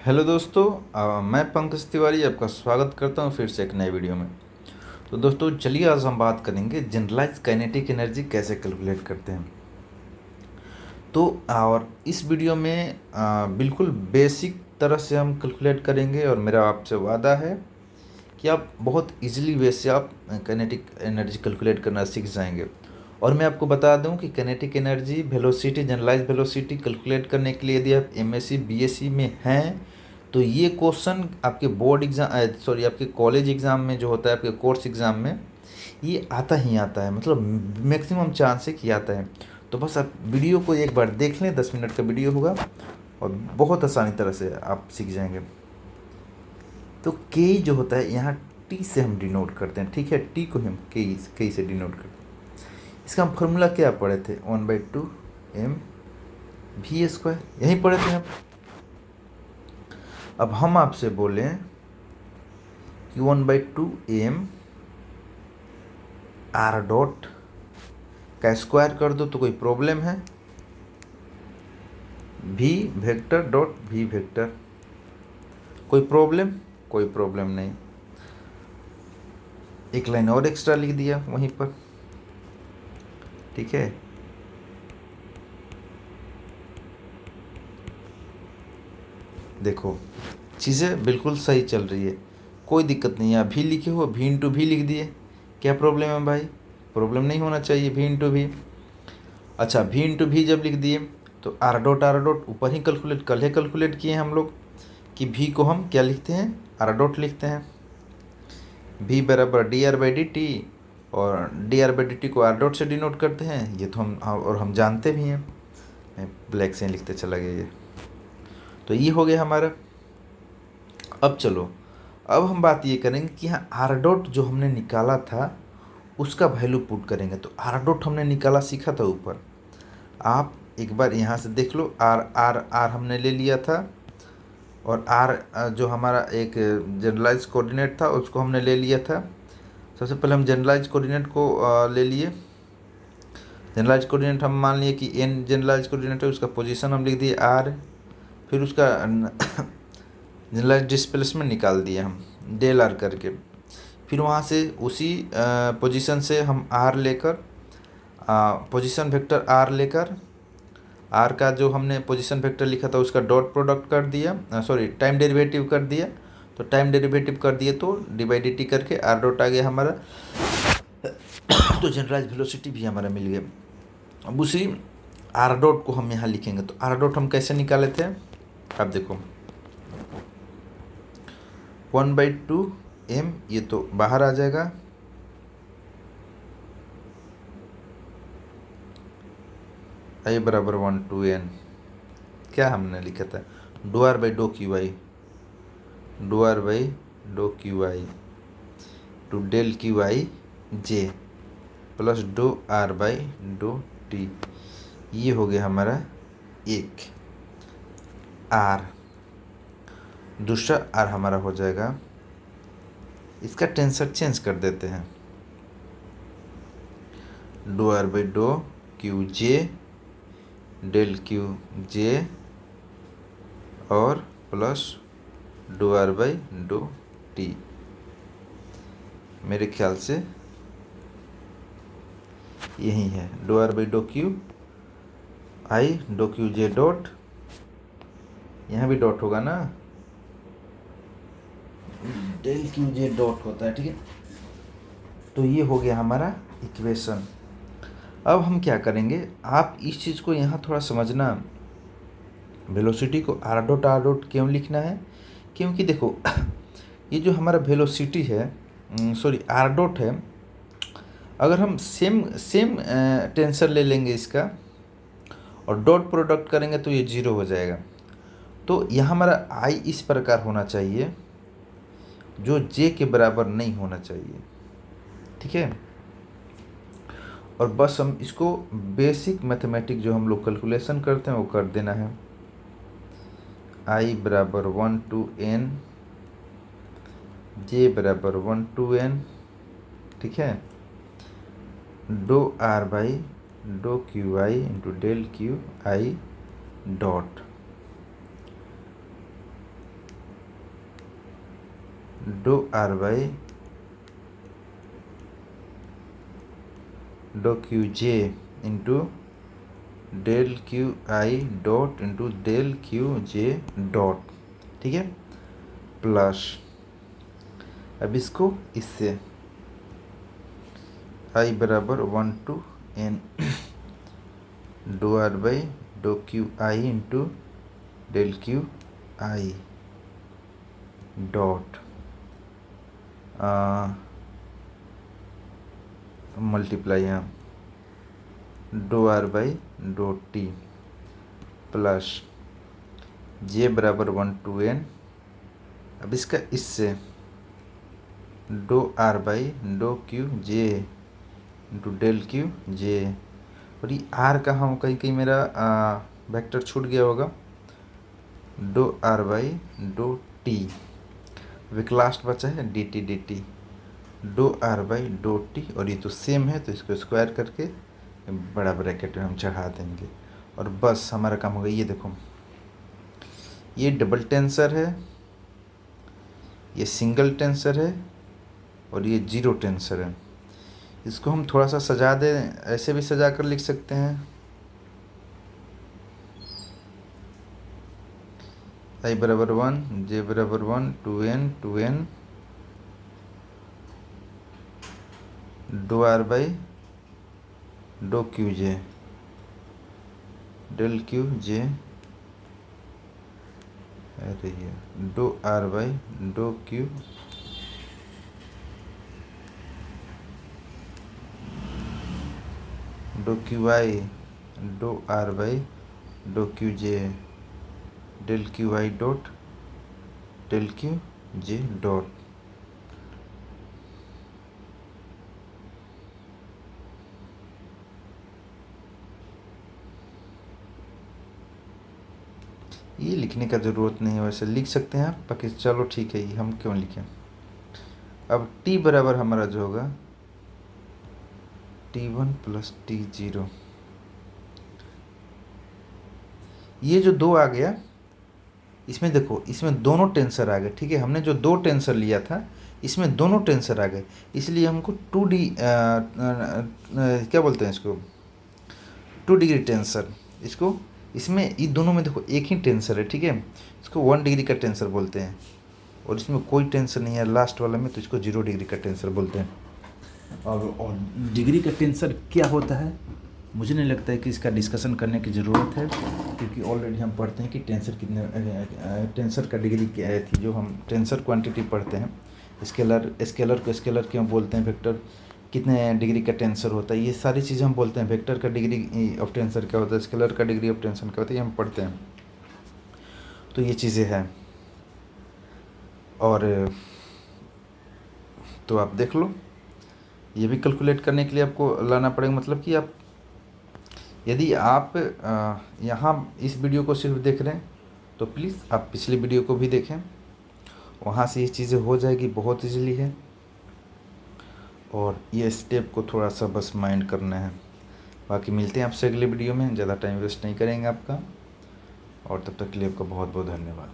Hello दोस्तों, मैं पंकज तिवारी आपका स्वागत करता हूं फिर से एक नए वीडियो में। तो दोस्तों चलिए आज हम बात करेंगे जनरलाइज काइनेटिक एनर्जी कैसे कैलकुलेट करते हैं। तो और इस वीडियो में बिल्कुल बेसिक तरह से हम कैलकुलेट करेंगे और मेरा आपसे वादा है कि आप बहुत इजीली वे से आप काइनेटिक एनर्जी कैलकुलेट करना सीख जाएंगे। और मैं आपको बता दूं कि kinetic energy velocity generalize velocity calculate करने के लिए यदि आप एमएससी बीएससी में हैं तो ये क्वेश्चन आपके बोर्ड एग्ज़ाम सॉरी आपके कॉलेज एग्ज़ाम में जो होता है, आपके कोर्स एग्ज़ाम में ये आता ही आता है, मतलब मैक्सिमम चांस है कि आता है। तो बस आप वीडियो को एक बार देख लें, 10 मिनट का वीडियो होगा और बहुत आसानी तरह से आप सीख जाएंगे। तो के जो होता है यहाँ टी से हम डिनोट करते हैं, ठीक है। टी को हम के से डिनोट करते हैं। इसका हम फॉर्मूला क्या पढ़े थे, 1/2 m v², यहीं पढ़े थे हम। अब हम आपसे बोलें कि 1/2 m r डॉट का स्क्वायर कर दो तो कोई प्रॉब्लम है। v vector dot v vector, कोई प्रॉब्लम? कोई प्रॉब्लम नहीं। एक लाइन और एक्स्ट्रा लिख दिया वहीं पर, ठीक है। देखो चीज़ें बिल्कुल सही चल रही है, कोई दिक्कत नहीं है। आप भी लिखे हो, भी इंटू भी लिख दिए, क्या प्रॉब्लम है भाई? प्रॉब्लम नहीं होना चाहिए, भी इंटू भी। अच्छा, भी इंटू भी जब लिख दिए तो आर डॉट ऊपर ही कैलकुलेट, कल ही कैलकुलेट किए हम लोग कि भी को हम क्या लिखते हैं, आर डॉट लिखते हैं। भी बराबर d r by d t, और d r by d t को आर डॉट से डिनोट करते हैं, ये तो हम जानते भी हैं। मैं ब्लैक से लिखते चला गया ये। तो ये हो गया हमारा। अब चलो, अब हम बात ये करेंगे कि हाँ आर डॉट जो हमने निकाला था उसका वैल्यू पुट करेंगे। तो आर डॉट हमने निकाला सीखा था ऊपर, आप एक बार यहाँ से देख लो। आर आर आर हमने ले लिया था, और आर जो हमारा एक जनरलाइज कोऑर्डिनेट था उसको हमने ले लिया था। सबसे पहले हम जनरलाइज कोऑर्डिनेट को ले लिए। जनरलाइज कोऑर्डिनेट हम मान लिए कि एन जनरलाइज कोऑर्डिनेट है, उसका पोजीशन हम लिख दिए आर। फिर उसका जनरलाइज डिस्प्लेसमेंट निकाल दिया हम डेल आर करके। फिर वहाँ से उसी पोजीशन से हम आर लेकर पोजीशन वेक्टर आर लेकर, आर का जो हमने पोजीशन वेक्टर लिखा था उसका डॉट प्रोडक्ट कर दिया, सॉरी टाइम डेरिवेटिव कर दिया। तो टाइम डेरिवेटिव कर दिए तो डी बाई डी टी करके आर डॉट आ गया हमारा। तो जनरलाइज वेलोसिटी भी हमारा मिल गया। अब उसी आर डॉट को हम यहाँ लिखेंगे। तो आर डॉट हम कैसे निकाले थे, अब देखो 1/2 m, ये तो बाहर आ जाएगा। आई बराबर 1/2n, क्या हमने लिखा था, do are by dough Q I, dough are by dough Q I to del Q I J plus dough are by dough T. ये हो गया हमारा एक आर। दूसरा आर हमारा हो जाएगा, इसका टेंसर चेंज कर देते हैं, d are by dough Q j del Q j और plus dough are by dough t. मेरे ख्याल से यही है, dough are by dough Q I d Q J dot, यहाँ भी डॉट होगा ना, डेल क्यू जे डॉट होता है, ठीक है। तो ये हो गया हमारा इक्वेशन। अब हम क्या करेंगे, आप इस चीज़ को यहाँ थोड़ा समझना, वेलोसिटी को आर डॉट क्यों लिखना है, क्योंकि देखो ये जो हमारा वेलोसिटी है, सॉरी आर डॉट है, अगर हम सेम सेम टेंसर ले लेंगे इसका और डॉट प्रोडक्ट करेंगे तो ये जीरो हो जाएगा। तो यहाँ हमारा आई इस प्रकार होना चाहिए जो जे के बराबर नहीं होना चाहिए, ठीक है। और बस हम इसको बेसिक मैथमेटिक जो हम लोग कैलकुलेशन करते हैं वो कर देना है। आई बराबर 1/2n, जे बराबर 1/2n, ठीक है। Dough are by dough Q I into del Q I dot. Do are by dough Q J into del Q I dot into del Q J dot, ठीक है, प्लस अब इसको इससे आई बराबर 1 to n d are by dough Q I into del Q I dot multiply यहाँ d are by dough t plus j बराबर 1 to n, अब इसका इससे d are by dough Q J into del Q j, और ये are का हम कहीं कहीं मेरा वेक्टर छूट गया होगा, do are by dough T, अब लास्ट बचा है D T do are by dough T, और ये तो सेम है तो इसको स्क्वायर करके बड़ा ब्रैकेट में हम चढ़ा देंगे और बस हमारा काम हो गया। ये देखो ये डबल टेंसर है, ये सिंगल टेंसर है और ये जीरो टेंसर है। इसको हम थोड़ा सा सजा दें, ऐसे भी सजा कर लिख सकते हैं, आई बराबर 1 जे बराबर 1 to n d are by dough Q j del Q j, अरे ये d are by dough q d Q I do are by dough Q j del Q I dot del Q J dot, ये लिखने का ज़रूरत नहीं है, वैसे लिख सकते हैं बाकी चलो ठीक है, ये हम क्यों लिखें। अब t बराबर हमारा जो होगा t1 प्लस t0, ये जो दो आ गया इसमें देखो इसमें दोनों टेंसर आ गए, ठीक है, हमने जो दो टेंसर लिया था इसमें दोनों टेंसर आ गए, इसलिए हमको 2D क्या बोलते हैं इसको 2 डिग्री टेंसर, इसको इसमें ये दोनों में देखो एक ही टेंसर है, ठीक है, इसको 1 डिग्री का टेंसर बोलते हैं और इसमें कोई टेंसर नहीं है लास्ट वाला में, तो इसको 0 डिग्री का टेंसर बोलते हैं। और डिग्री का टेंसर क्या होता है मुझे नहीं लगता है कि इसका डिस्कशन करने की ज़रूरत है, क्योंकि ऑलरेडी हम पढ़ते हैं कि टेंसर कितने टेंसर का डिग्री क्या थी, जो हम टेंसर क्वांटिटी पढ़ते हैं, स्केलर को स्केलर क्यों बोलते हैं, वेक्टर कितने डिग्री का टेंसर होता है, ये सारी चीज़ें हम बोलते हैं। वेक्टर का डिग्री ऑफ टेंसर क्या होता है, स्केलर का डिग्री ऑफ टेंसर क्या होता है, ये हम पढ़ते हैं। तो ये चीज़ें हैं, और तो आप देख लो, ये भी कैलकुलेट करने के लिए आपको लाना पड़ेगा, मतलब कि आप यदि आप यहाँ इस वीडियो को सिर्फ देख रहे हैं तो प्लीज़ आप पिछली वीडियो को भी देखें, वहाँ से ये चीज़ें हो जाएगी, बहुत इजीली है। और ये स्टेप को थोड़ा सा बस माइंड करना है। बाकी मिलते हैं आपसे अगले वीडियो में, ज़्यादा टाइम वेस्ट नहीं करेंगे आपका, और तब तक के लिए आपका बहुत बहुत धन्यवाद।